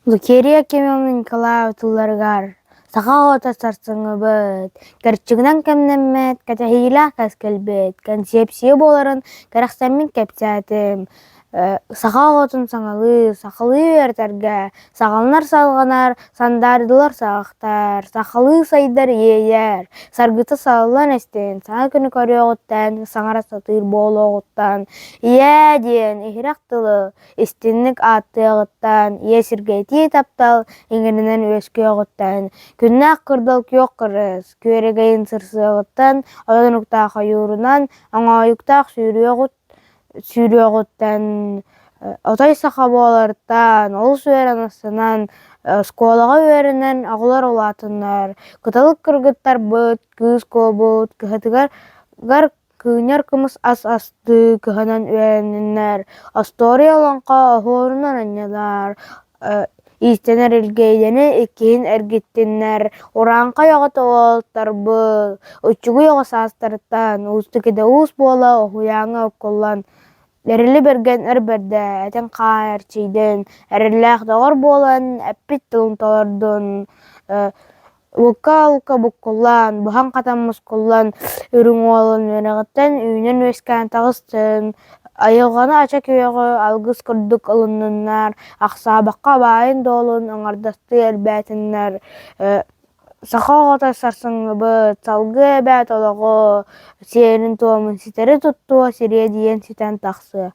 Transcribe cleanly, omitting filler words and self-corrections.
Лукерия Кемемовна Николаева тулларгар. Саха ота сарсыңыбыт. Кәрчігінен кәмнәммәт, кәтәхейлә кәскәлбет. Концепция боларын кәрәқсәммен кәпсәтім. Саха отын саңалы, сақалы өртәргә. Сағалнар салғанар, сандардылар сағақтар. Сақалы сайдар ейер. Саргыты салылан әстен. Саңа күні көрі оғыттан, саңара сатыр бол оғыттан. Ие ден, ихирақ тылы. Истинник атты оғыттан. Ие сіргейті таптал, еңгенінен өскі оғыттан. Күннәк кырдал күйок кырыз. Көрегейін сырсы оғыттан. Одан ұқтақ айурынан, аңа ұқтақ сүйрі оғыттан. Отай сақа боларыттан, ол сөйрен астынан, сколаға өрінен ағылар олатынар. Кыталық кыргыттар бұд, кыз көбіт, кыхатыгар күйнер кымыс ас-асты кыханан өйенінер. Астория оланқа охорунан анялар. Истенер илгейдені еккейін әргеттенер. Оранқа яғыты олттар бұл. Учугу яғы састарыттан, ұстыкеде ұс бола охуяңа окколан. Әрілі берген әрберді, әтен қайыр чейден, әріләқ дағыр болан, әппет тылын талардын. Улка бұққолан, бұхан қатамыз қолан, үрің олын өнеғіттен, үйінен өскән тағыстын. Айылғаны ача күйеғі алғыз күрдік ылыныннар, ақсабаққа байын долын, аңардасты әлбәтіннар. Сақа оғыта сарсыңыбы, салғы әбәт олығы, сиерін туамын ситері тұттуа сирия дейін ситен тақсы.